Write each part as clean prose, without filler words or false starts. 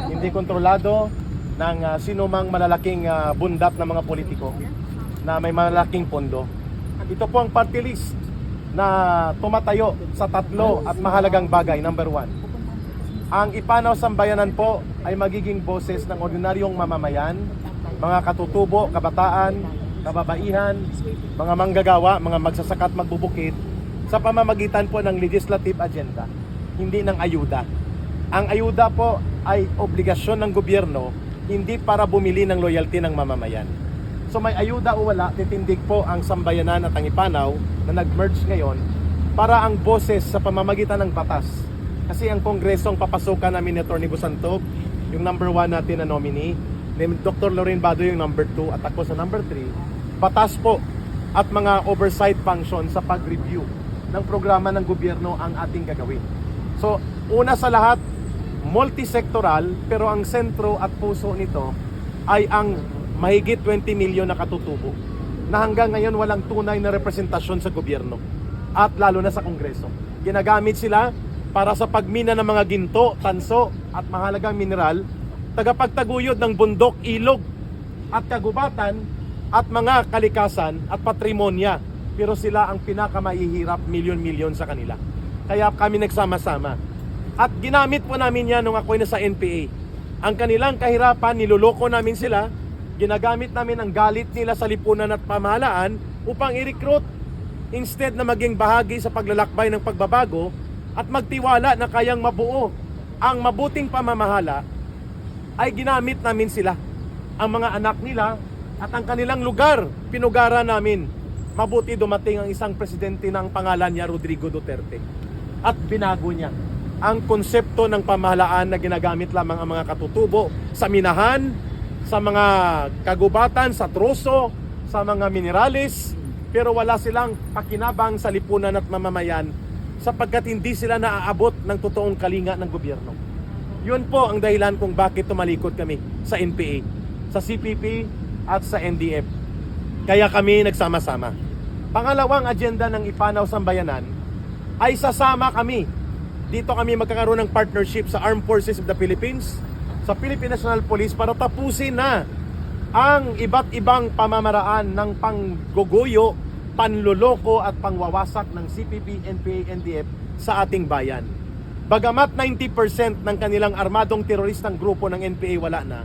hindi kontrolado ng sinumang malalaking bundat ng mga politiko na may malalaking pondo. Ito po ang party list na tumatayo sa tatlo at mahalagang bagay. Number one, ang Ipanaw Sambayanan po ay magiging boses ng ordinaryong mamamayan, mga katutubo, kabataan, kababaihan, mga manggagawa, mga magsasaka at magbubukid sa pamamagitan po ng legislative agenda, hindi ng ayuda. Ang ayuda po ay obligasyon ng gobyerno, hindi para bumili ng loyalty ng mamamayan. So may ayuda o wala, titindig po ang Sambayanan at ang Ipanaw na nag-merge ngayon para ang boses sa pamamagitan ng batas. Kasi ang kongresong papasukan namin ni Atty. Busantog, yung number 1 natin na nominee, ni Dr. Lorraine Bado yung number 2 at ako sa number 3, batas po at mga oversight function sa pag-review ng programa ng gobyerno ang ating gagawin. So, una sa lahat, multisectoral, pero ang sentro at puso nito ay ang mahigit 20 milyon na katutubo na hanggang ngayon walang tunay na representasyon sa gobyerno at lalo na sa kongreso. Ginagamit sila para sa pagmina ng mga ginto, tanso at mahalagang mineral, tagapagtaguyod ng bundok, ilog at kagubatan at mga kalikasan at patrimonya, pero sila ang pinakamahihirap, milyon-milyon sa kanila. Kaya kami nagsama-sama. At ginamit po namin yan nung ako'y nasa NPA. Ang kanilang kahirapan, niloloko namin sila, ginagamit namin ang galit nila sa lipunan at pamahalaan upang i-recruit instead na maging bahagi sa paglalakbay ng pagbabago at magtiwala na kayang mabuo ang mabuting pamamahala, ay ginamit namin sila. Ang mga anak nila at ang kanilang lugar, pinugara namin. Mabuti dumating ang isang presidente ng pangalan niya, Rodrigo Duterte. At binago niya ang konsepto ng pamahalaan na ginagamit lamang ang mga katutubo sa minahan, sa mga kagubatan, sa troso, sa mga mineralis, pero wala silang pakinabang sa lipunan at mamamayan sapagkat hindi sila naaabot ng totoong kalinga ng gobyerno. Yun po ang dahilan kung bakit tumalikod kami sa NPA, sa CPP at sa NDF. Kaya kami nagsama-sama. Pangalawang agenda ng Ipanaw Sambayanan ay sasama kami. Dito kami magkakaroon ng partnership sa Armed Forces of the Philippines, sa Philippine National Police para tapusin na ang iba't ibang pamamaraan ng pangguguyo, panloloko at pangwawasak ng CPP, NPA, NDF sa ating bayan. Bagamat 90% ng kanilang armadong teroristang grupo ng NPA wala na,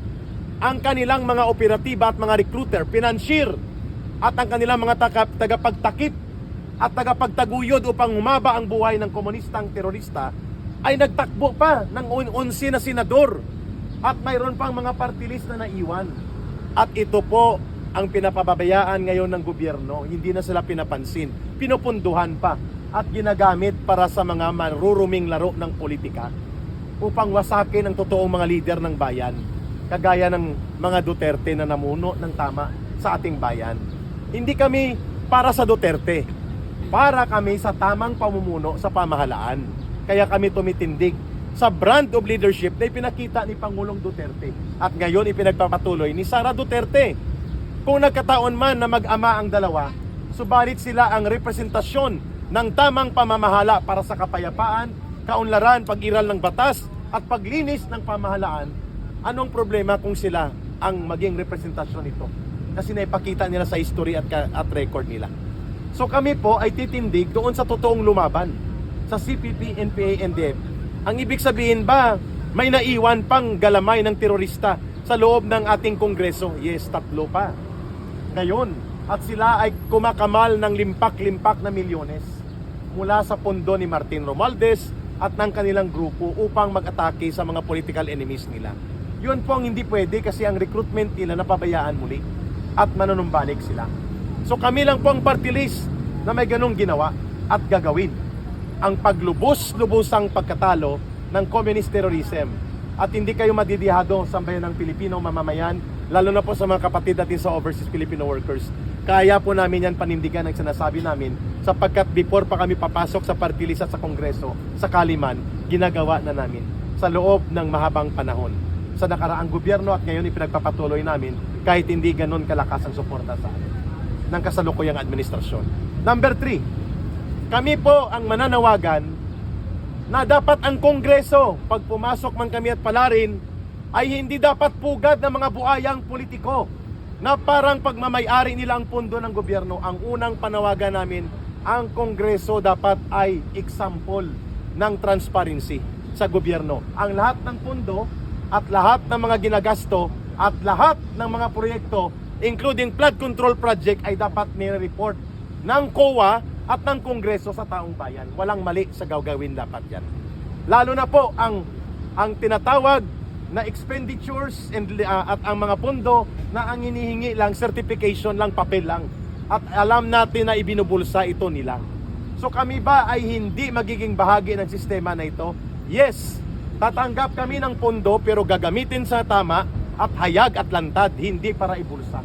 ang kanilang mga operatiba at mga recruiter, financier, at ang kanilang mga tagapagtakip at tagapagtaguyod upang humaba ang buhay ng komunistang terorista ay nagtakbo pa ng 11 na senador at mayroon pang mga party list na naiwan. At ito po ang pinapababayaan ngayon ng gobyerno, hindi na sila pinapansin, pinupunduhan pa at ginagamit para sa mga maruruming laro ng politika upang wasakin ang totoong mga lider ng bayan, kagaya ng mga Duterte na namuno ng tama sa ating bayan. Hindi kami para sa Duterte, para kami sa tamang pamumuno sa pamahalaan. Kaya kami tumitindig sa brand of leadership na ipinakita ni Pangulong Duterte at ngayon ipinagpapatuloy ni Sara Duterte. Kung nagkataon man na mag-ama ang dalawa, subalit sila ang representasyon ng tamang pamamahala para sa kapayapaan, kaunlaran, pag-iral ng batas at paglinis ng pamahalaan. Anong problema kung sila ang maging representasyon nito? Kasi naipakita nila sa history at record nila. So kami po ay titindig doon sa totoong lumaban sa CPP, NPA, NDF. Ang ibig sabihin ba, may naiwan pang galamay ng terorista sa loob ng ating kongreso? Yes, 3 pa ngayon. At sila ay kumakamal ng limpak-limpak na milyones mula sa pondo ni Martin Romualdez at ng kanilang grupo upang mag-atake sa mga political enemies nila. Yun po ang hindi pwede kasi ang recruitment nila napabayaan muli at manunumbalik sila. So kami lang po ang party list na may ganong ginawa at gagawin. Ang paglubos-lubosang pagkatalo ng communist terrorism. At hindi kayo madidihado sa bayan ng Pilipino mamamayan, lalo na po sa mga kapatid natin sa overseas Filipino workers. Kaya po namin yan panindigan ang sinasabi namin sapagkat before pa kami papasok sa party list at sa kongreso, sa Kaliman, ginagawa na namin sa loob ng mahabang panahon sa nakaraang gobyerno at ngayon ipinagpapatuloy namin kahit hindi ganon kalakas ang suporta sa amin ng kasalukuyang administrasyon. Number 3, kami po ang mananawagan na dapat ang kongreso, pag pumasok man kami at palarin, ay hindi dapat pugad ng mga buayang politiko na parang pagmamayari nila ang pondo ng gobyerno. Ang unang panawagan namin, ang Kongreso dapat ay example ng transparency sa gobyerno. Ang lahat ng pondo at lahat ng mga ginagasto at lahat ng mga proyekto, including flood control project, ay dapat nire-report ng COA at ng Kongreso sa taong bayan. Walang mali sa gagawin dapat yan. Lalo na po ang tinatawag na expenditures at ang mga pondo na ang hinihingi lang, certification lang, papel lang. At alam natin na ibinubulsa ito nila. So kami ba ay hindi magiging bahagi ng sistema na ito? Yes, tatanggap kami ng pondo pero gagamitin sa tama at hayag at lantad, hindi para ibulsa.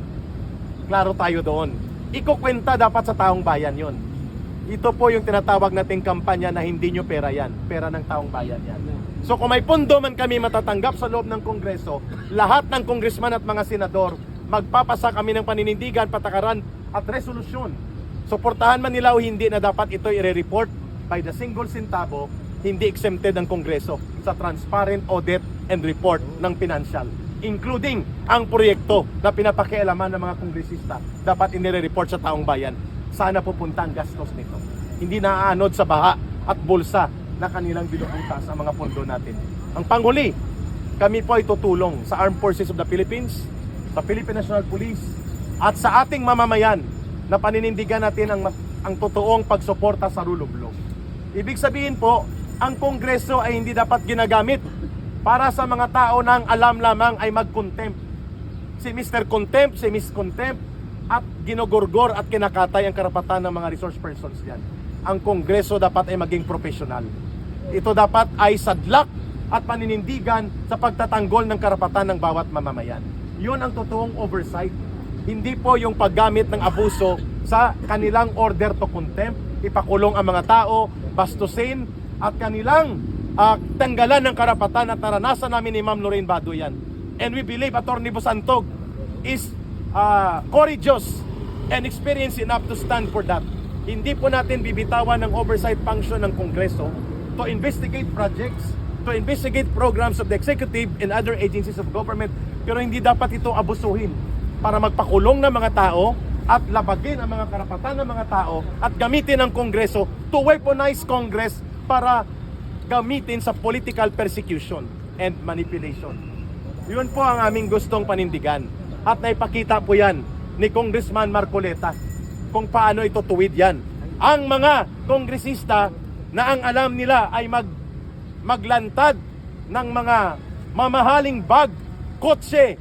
Klaro tayo doon. Ikukwenta dapat sa taong bayan yon. Ito po yung tinatawag nating kampanya na hindi nyo pera yan, pera ng taong bayan yan. So kung may pondo man kami matatanggap sa loob ng Kongreso, lahat ng congressman at mga senador, magpapasa kami ng paninindigan, patakaran at resolusyon. Suportahan man nila o hindi na dapat ito i-report by the single centavo, hindi exempted ang Kongreso sa transparent audit and report ng financial, including ang proyekto na pinapakialaman ng mga kongresista, dapat inire-report sa taong bayan. Sana pupunta ang gastos nito. Hindi naaanod sa baha at bulsa na kanilang binubutas ang mga pondo natin. Ang panghuli, kami po ay tutulong sa Armed Forces of the Philippines, sa Philippine National Police, at sa ating mamamayan na paninindigan natin ang totoong pagsuporta sa rule of law. Ibig sabihin po, ang Kongreso ay hindi dapat ginagamit para sa mga tao nang alam lamang ay mag-contempt. Si Mr. Contempt, si Miss Contempt, at ginogorgor at kinakatay ang karapatan ng mga resource persons yan. Ang Kongreso dapat ay maging professional. Ito dapat ay sadlak at paninindigan sa pagtatanggol ng karapatan ng bawat mamamayan. Yun ang totoong oversight. Hindi po yung paggamit ng abuso sa kanilang order to contempt, ipakulong ang mga tao, bastusin, at kanilang tanggalan ng karapatan at naranasan namin ni Ma'am Lorraine Baduyan. And we believe Atty. Busantog is courageous and experienced enough to stand for that. Hindi po natin bibitawan ng oversight function ng Kongreso to investigate projects, to investigate programs of the executive and other agencies of government, pero hindi dapat ito abusuhin para magpakulong ng mga tao at labagin ang mga karapatan ng mga tao at gamitin ang Kongreso to weaponize Congress para gamitin sa political persecution and manipulation. Yun po ang aming gustong panindigan. At naipakita po yan ni Congressman Marcoleta kung paano ito tuwid yan. Ang mga kongresista na ang alam nila ay maglantad ng mga mamahaling bag, kotse,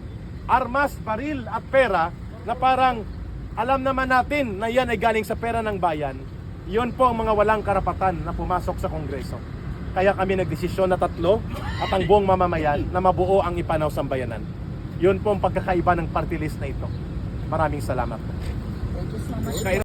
armas, baril at pera na parang alam naman natin na yan ay galing sa pera ng bayan. Yun po ang mga walang karapatan na pumasok sa Kongreso. Kaya kami nagdesisyon na 3 at ang buong mamamayan na mabuo ang Ipanaw Sambayanan. Yun po ang pagkakaiba ng party list na ito. Maraming salamat po. Thank you so much.